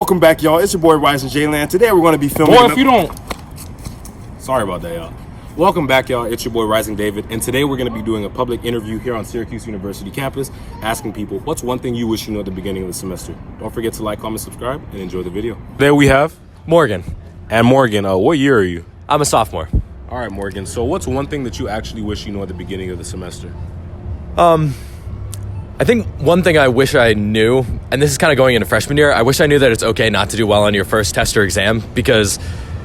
Welcome back, y'all. It's your boy Rising Jalen. Today we're going to be filming. Boy, if you don't. Sorry about that, y'all. Welcome back, y'all. It's your boy Rising David, and today we're going to be doing a public interview here on Syracuse University campus, asking people what's one thing you wish you knew at the beginning of the semester. Don't forget to like, comment, subscribe, and enjoy the video. There we have Morgan. And Morgan. What year are you? I'm a sophomore. All right, Morgan. So what's one thing that you actually wish you knew at the beginning of the semester? I think one thing I wish I knew, and this is kind of going into freshman year, I wish I knew that it's okay not to do well on your first test or exam because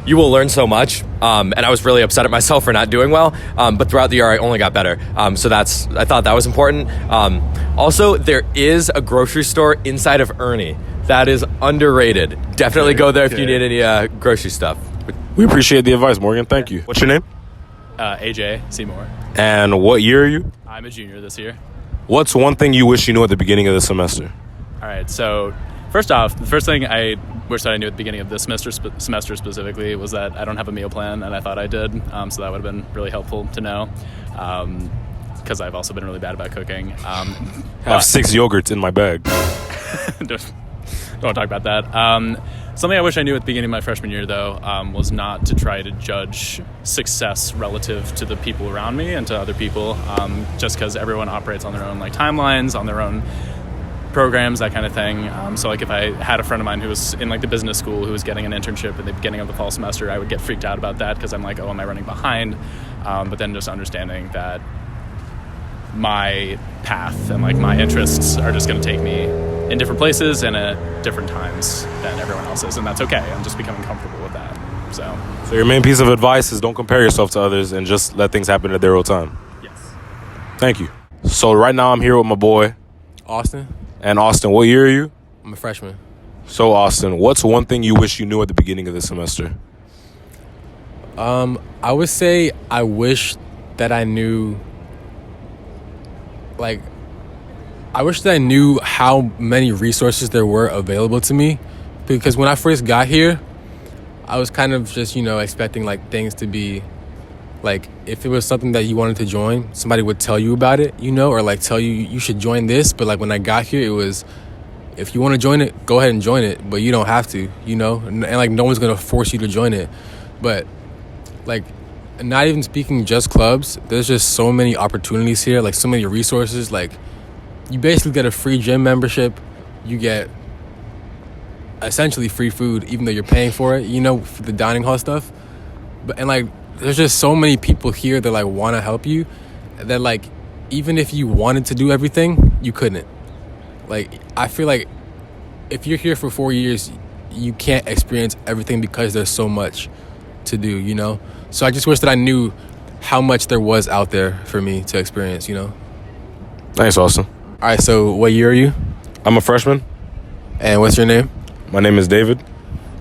you will learn so much. And I was really upset at myself for not doing well. But throughout the year, I only got better. I thought that was important. Also, there is a grocery store inside of Ernie that is underrated. Definitely go there if you need any grocery stuff. We appreciate the advice, Morgan. Thank you. What's your name? AJ Seymour. And what year are you? I'm a junior this year. What's one thing you wish you knew at the beginning of the semester? All right, so first off, the first thing I wish that I knew at the beginning of this semester specifically was that I don't have a meal plan, and I thought I did, so that would have been really helpful to know, because I've also been really bad about cooking. I have 6 yogurts in my bag. Don't talk about that. Something I wish I knew at the beginning of my freshman year, though, was not to try to judge success relative to the people around me and to other people, just because everyone operates on their own timelines, on their own programs, that kind of thing. So if I had a friend of mine who was in the business school who was getting an internship at the beginning of the fall semester, I would get freaked out about that because I'm like, oh, am I running behind? But then just understanding that my path and my interests are just going to take me in different places and at different times than everyone else's, and that's okay. I'm just becoming comfortable with that. So your main piece of advice is don't compare yourself to others and just let things happen at their own time. Yes. Thank you. So right now I'm here with my boy Austin. And Austin, what year are you? I'm a freshman. So Austin, what's one thing you wish you knew at the beginning of the semester? I would say I wish that I knew, I wish that I knew how many resources there were available to me, because when I first got here, I was kind of just, expecting things to be if it was something that you wanted to join, somebody would tell you about it, or tell you you should join this. But when I got here, it was, if you want to join it, go ahead and join it, but you don't have to, and no one's going to force you to join it. But not even speaking just clubs, there's just so many opportunities here, so many resources. You basically get a free gym membership, you get essentially free food, even though you're paying for it, for the dining hall stuff. But there's just so many people here that want to help you, that even if you wanted to do everything, you couldn't. I feel if you're here for 4 years, you can't experience everything because there's so much to do, So I just wish that I knew how much there was out there for me to experience, Thanks, Austin. All right, so what year are you? I'm a freshman. And what's your name? My name is David.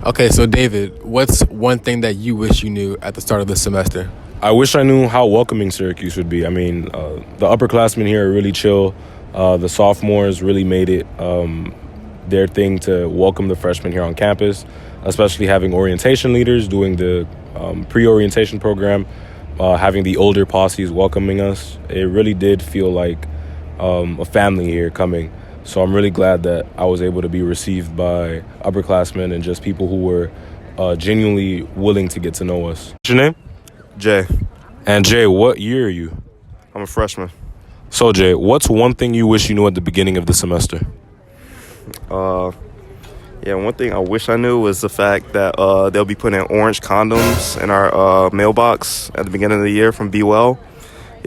Okay, so David, what's one thing that you wish you knew at the start of the semester? I wish I knew how welcoming Syracuse would be. I mean, the upperclassmen here are really chill. The sophomores really made it their thing to welcome the freshmen here on campus, especially having orientation leaders doing the pre-orientation program, having the older posses welcoming us. It really did feel like a family here coming. So I'm really glad that I was able to be received by upperclassmen and just people who were genuinely willing to get to know us. What's your name? Jay. And Jay, what year are you? I'm a freshman. So Jay, what's one thing you wish you knew at the beginning of the semester? One thing I wish I knew was the fact that they'll be putting orange condoms in our mailbox at the beginning of the year from Be Well.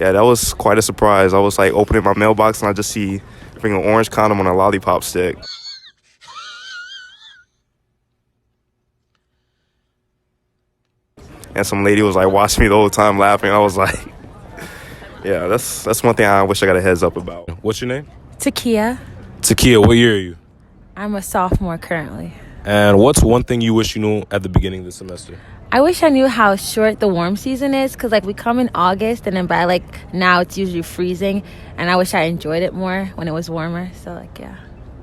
Yeah, that was quite a surprise. I was opening my mailbox and I just see bring an orange condom on a lollipop stick. And some lady was watching me the whole time laughing. I was yeah, that's one thing I wish I got a heads up about. What's your name? Takia. Takia, what year are you? I'm a sophomore currently. And what's one thing you wish you knew at the beginning of the semester? I wish I knew how short the warm season is, because we come in August and then by now it's usually freezing, and I wish I enjoyed it more when it was warmer. So yeah.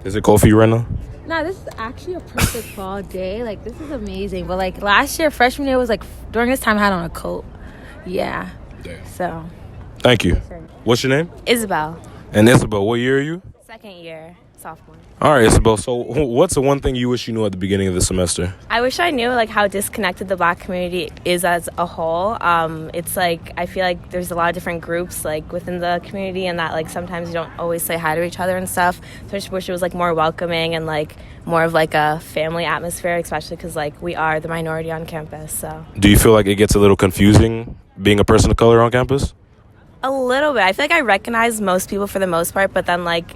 Is it cold for you right now? No, this is actually a perfect fall day. This is amazing. But last year, freshman year was during this time I had on a coat. Yeah. Damn. So. Thank you. What's your name? Isabel. And Isabel, what year are you? Second year. sophomore. All right, Isabel. So what's the one thing you wish you knew at the beginning of the semester? I wish I knew like how disconnected the Black community is as a whole. It's like I feel like there's a lot of different groups like within the community, and that like sometimes you don't always say hi to each other and stuff. So I just wish it was like more welcoming and like more of like a family atmosphere, especially because like we are the minority on campus. So Do you feel like it gets a little confusing being a person of color on campus? a little bit. I feel like I recognize most people for the most part, but then like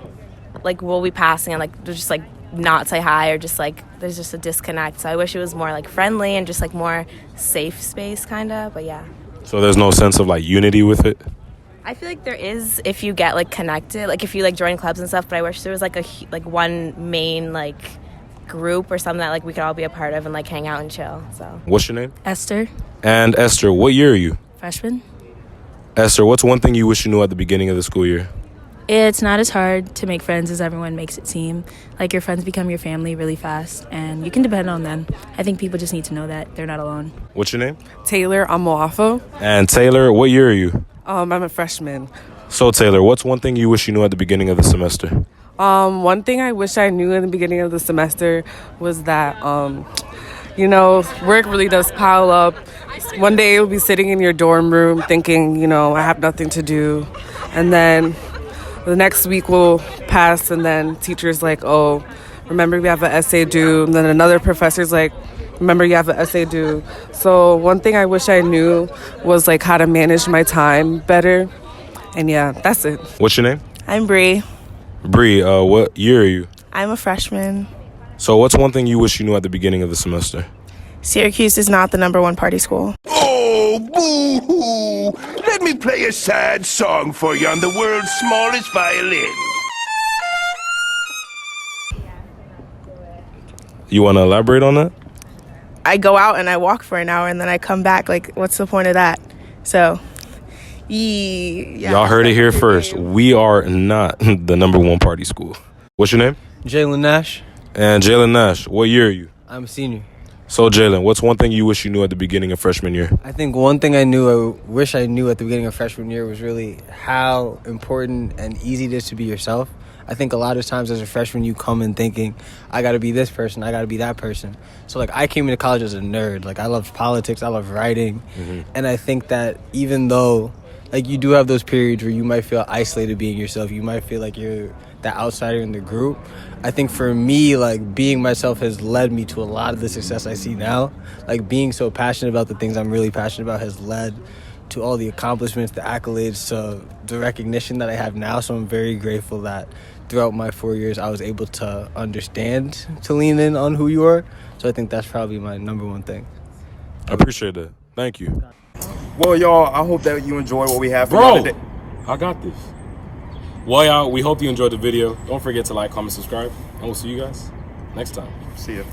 we'll be passing and like they'll just like not say hi, or just like there's just a disconnect. So I wish it was more like friendly and just like more safe space kind of. But yeah, So there's no sense of like unity with it? I feel like there is if you get like connected, like if you like join clubs and stuff. But I wish there was like like one main like group or something that like we could all be a part of and like hang out and chill. So What's your name? Esther, And Esther, what year are you? freshman. Esther, what's one thing you wish you knew at the beginning of the school year? It's not as hard to make friends as everyone makes it seem. Like, your friends become your family really fast, and you can depend on them. I think people just need to know that they're not alone. What's your name? Taylor Amoafo. And Taylor, what year are you? I'm a freshman. So Taylor, what's one thing you wish you knew at the beginning of the semester? One thing I wish I knew in the beginning of the semester was that, you know, work really does pile up. One day you'll be sitting in your dorm room thinking, you know, I have nothing to do. And then the next week will pass, and then teacher's like, oh, remember we have an essay due. And then another professor's like, remember you have an essay due. So one thing I wish I knew was like how to manage my time better. And yeah, that's it. What's your name? I'm Bree. Bree, what year are you? I'm a freshman. So what's one thing you wish you knew at the beginning of the semester? Syracuse is not the #1 party school. Oh, boo-hoo! Let me play a sad song for you on the world's smallest violin. You want to elaborate on that? I go out and I walk for an hour and then I come back. Like, what's the point of that? So, yeah. Y'all heard it here first. We are not the #1 party school. What's your name? Jalen Nash. And Jalen Nash, what year are you? I'm a senior. So Jalen, what's one thing you wish you knew at the beginning of freshman year? I think one thing I wish I knew at the beginning of freshman year was really how important and easy it is to be yourself. I think a lot of times as a freshman, you come in thinking, I got to be this person, I got to be that person. So, like, I came into college as a nerd. Like, I loved politics, I loved writing. And I think that even though, like, you do have those periods where you might feel isolated being yourself, you might feel like you're the outsider in the group. I think for me, like, being myself has led me to a lot of the success I see now. Like, being so passionate about the things I'm really passionate about has led to all the accomplishments, the accolades, to the recognition that I have now. So I'm very grateful that throughout my 4 years, I was able to understand, to lean in on who you are. So I think that's probably my #1 thing. I appreciate that. Thank you. Well, y'all, I hope that you enjoy what we have for y'all today. I got this. Well, y'all, we hope you enjoyed the video. Don't forget to like, comment, subscribe, and we'll see you guys next time. See ya.